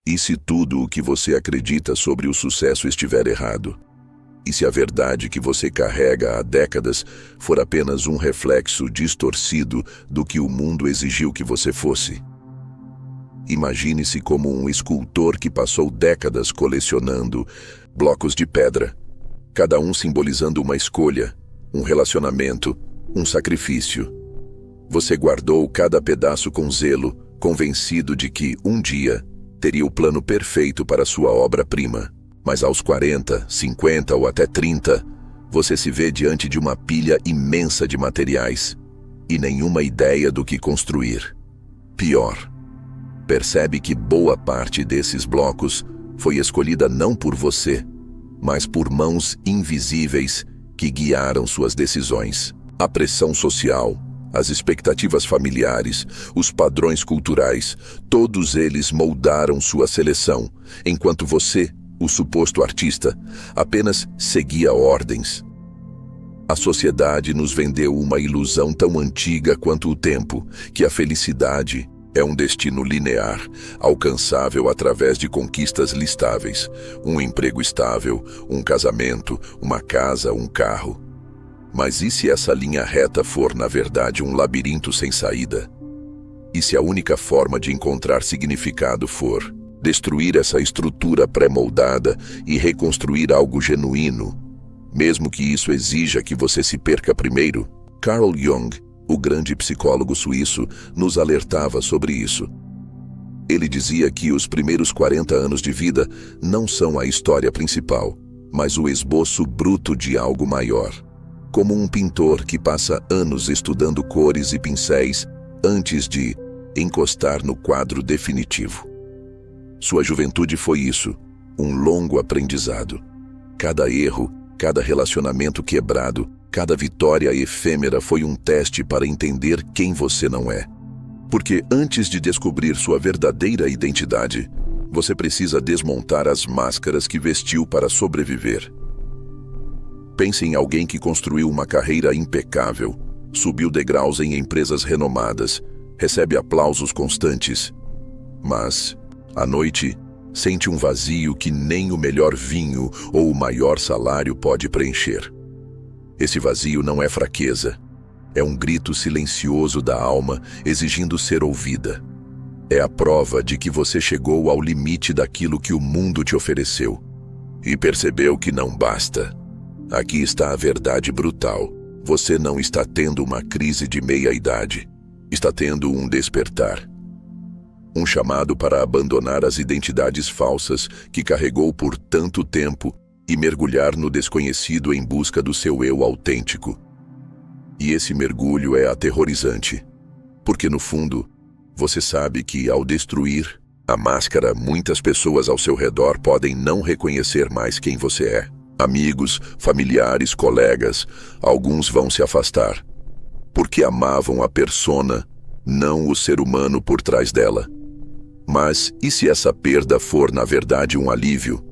E se tudo o que você acredita sobre o sucesso estiver errado? E se a verdade que você carrega há décadas for apenas um reflexo distorcido do que o mundo exigiu que você fosse? Imagine-se como um escultor que passou décadas colecionando blocos de pedra, cada um simbolizando uma escolha, um relacionamento, um sacrifício. Você guardou cada pedaço com zelo, convencido de que, um dia, teria o plano perfeito para sua obra-prima. Mas aos 40, 50 ou até 30, você se vê diante de uma pilha imensa de materiais e nenhuma ideia do que construir. Pior, percebe que boa parte desses blocos foi escolhida não por você, mas por mãos invisíveis que guiaram suas decisões. A pressão social, as expectativas familiares, os padrões culturais, todos eles moldaram sua seleção, enquanto você, o suposto artista, apenas seguia ordens. A sociedade nos vendeu uma ilusão tão antiga quanto o tempo, que a felicidade é um destino linear, alcançável através de conquistas listáveis, um emprego estável, um casamento, uma casa, um carro. Mas e se essa linha reta for, na verdade, um labirinto sem saída? E se a única forma de encontrar significado for destruir essa estrutura pré-moldada e reconstruir algo genuíno, mesmo que isso exija que você se perca primeiro? Carl Jung, o grande psicólogo suíço, nos alertava sobre isso. Ele dizia que os primeiros 40 anos de vida não são a história principal, mas o esboço bruto de algo maior. Como um pintor que passa anos estudando cores e pincéis antes de encostar no quadro definitivo. Sua juventude foi isso, um longo aprendizado. Cada erro, cada relacionamento quebrado, cada vitória efêmera foi um teste para entender quem você não é. Porque antes de descobrir sua verdadeira identidade, você precisa desmontar as máscaras que vestiu para sobreviver. Pense em alguém que construiu uma carreira impecável, subiu degraus em empresas renomadas, recebe aplausos constantes. Mas, à noite, sente um vazio que nem o melhor vinho ou o maior salário pode preencher. Esse vazio não é fraqueza. É um grito silencioso da alma exigindo ser ouvida. É a prova de que você chegou ao limite daquilo que o mundo te ofereceu e percebeu que não basta. Aqui está a verdade brutal. Você não está tendo uma crise de meia-idade. Está tendo um despertar. Um chamado para abandonar as identidades falsas que carregou por tanto tempo e mergulhar no desconhecido em busca do seu eu autêntico. E esse mergulho é aterrorizante, porque no fundo, você sabe que ao destruir a máscara, muitas pessoas ao seu redor podem não reconhecer mais quem você é. Amigos, familiares, colegas, alguns vão se afastar, porque amavam a persona, não o ser humano por trás dela. Mas e se essa perda for, na verdade, um alívio?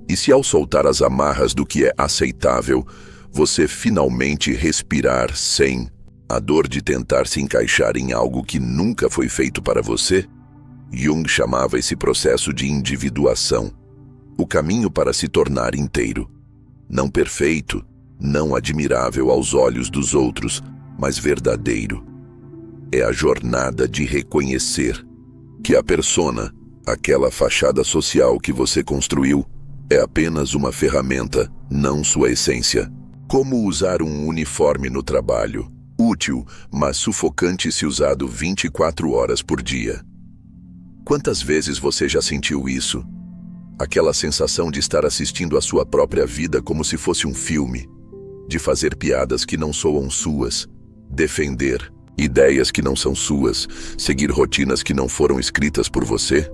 E se ao soltar as amarras do que é aceitável, você finalmente respirar sem a dor de tentar se encaixar em algo que nunca foi feito para você? Jung chamava esse processo de individuação, o caminho para se tornar inteiro. Não perfeito, não admirável aos olhos dos outros, mas verdadeiro. É a jornada de reconhecer que a persona, aquela fachada social que você construiu, é apenas uma ferramenta, não sua essência. Como usar um uniforme no trabalho, útil, mas sufocante se usado 24 horas por dia. Quantas vezes você já sentiu isso? Aquela sensação de estar assistindo a sua própria vida como se fosse um filme, de fazer piadas que não soam suas, defender ideias que não são suas, seguir rotinas que não foram escritas por você?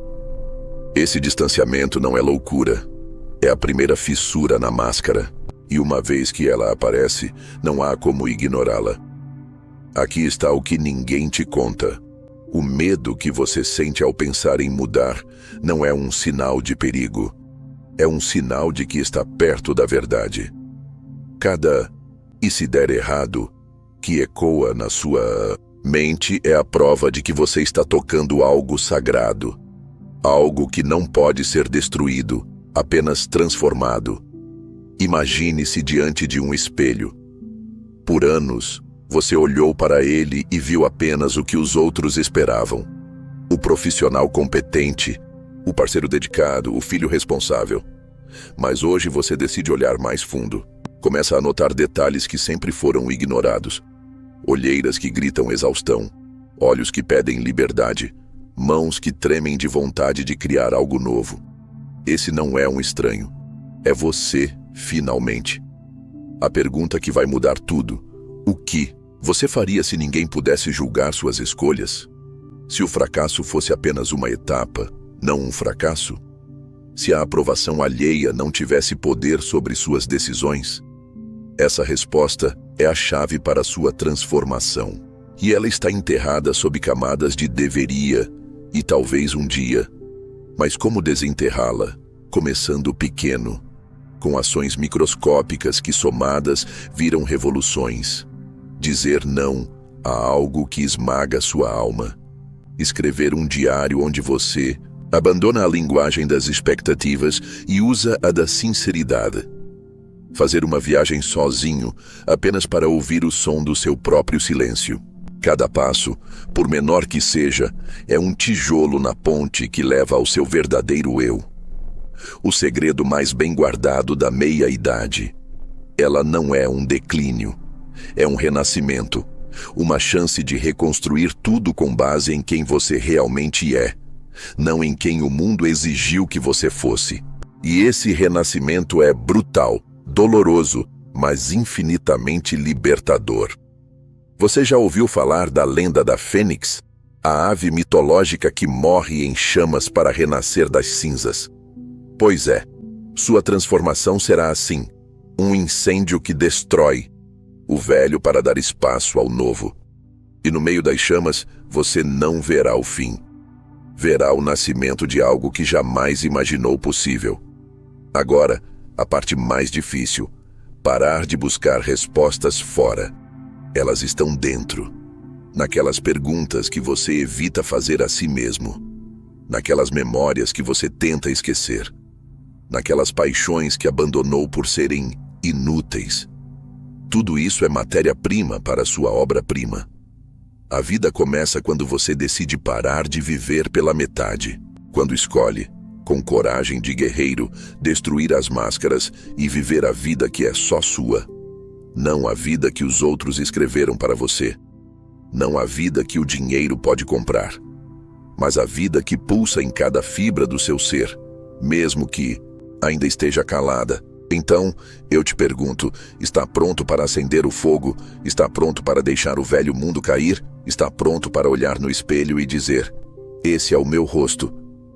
Esse distanciamento não é loucura, é a primeira fissura na máscara, e uma vez que ela aparece, não há como ignorá-la. Aqui está o que ninguém te conta. O medo que você sente ao pensar em mudar não é um sinal de perigo. É um sinal de que está perto da verdade. Cada "e se der errado" que ecoa na sua mente é a prova de que você está tocando algo sagrado. Algo que não pode ser destruído, apenas transformado. Imagine-se diante de um espelho. Por anos, você olhou para ele e viu apenas o que os outros esperavam. O profissional competente, o parceiro dedicado, o filho responsável. Mas hoje você decide olhar mais fundo. Começa a notar detalhes que sempre foram ignorados. Olheiras que gritam exaustão, olhos que pedem liberdade, mãos que tremem de vontade de criar algo novo. Esse não é um estranho. É você, finalmente. A pergunta que vai mudar tudo. O que você faria se ninguém pudesse julgar suas escolhas? Se o fracasso fosse apenas uma etapa, não um fracasso? Se a aprovação alheia não tivesse poder sobre suas decisões? Essa resposta é a chave para a sua transformação. E ela está enterrada sob camadas de deveria e talvez um dia. Mas como desenterrá-la? Começando pequeno, com ações microscópicas que somadas viram revoluções. Dizer não a algo que esmaga sua alma. Escrever um diário onde você abandona a linguagem das expectativas e usa a da sinceridade. Fazer uma viagem sozinho, apenas para ouvir o som do seu próprio silêncio. Cada passo, por menor que seja, é um tijolo na ponte que leva ao seu verdadeiro eu. O segredo mais bem guardado da meia-idade. Ela não é um declínio, é um renascimento, uma chance de reconstruir tudo com base em quem você realmente é, não em quem o mundo exigiu que você fosse. E esse renascimento é brutal, doloroso, mas infinitamente libertador. Você já ouviu falar da lenda da Fênix? A ave mitológica que morre em chamas para renascer das cinzas. Pois é, sua transformação será assim, um incêndio que destrói o velho para dar espaço ao novo. E no meio das chamas, você não verá o fim. Verá o nascimento de algo que jamais imaginou possível. Agora, a parte mais difícil, parar de buscar respostas fora. Elas estão dentro, naquelas perguntas que você evita fazer a si mesmo, naquelas memórias que você tenta esquecer, naquelas paixões que abandonou por serem inúteis. Tudo isso é matéria-prima para sua obra-prima. A vida começa quando você decide parar de viver pela metade, quando escolhe, com coragem de guerreiro, destruir as máscaras e viver a vida que é só sua. Não a vida que os outros escreveram para você. Não a vida que o dinheiro pode comprar. Mas a vida que pulsa em cada fibra do seu ser, mesmo que ainda esteja calada. Então, eu te pergunto, está pronto para acender o fogo? Está pronto para deixar o velho mundo cair? Está pronto para olhar no espelho e dizer: esse é o meu rosto,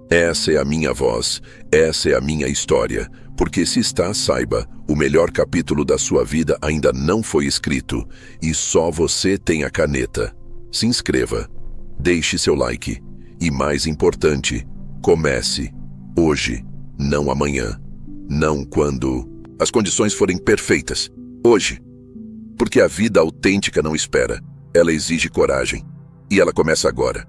essa é a minha voz, essa é a minha história? Porque se está, saiba, o melhor capítulo da sua vida ainda não foi escrito, e só você tem a caneta. Se inscreva, deixe seu like, e mais importante, comece hoje, não amanhã, não quando as condições forem perfeitas, hoje. Porque a vida autêntica não espera, ela exige coragem, e ela começa agora.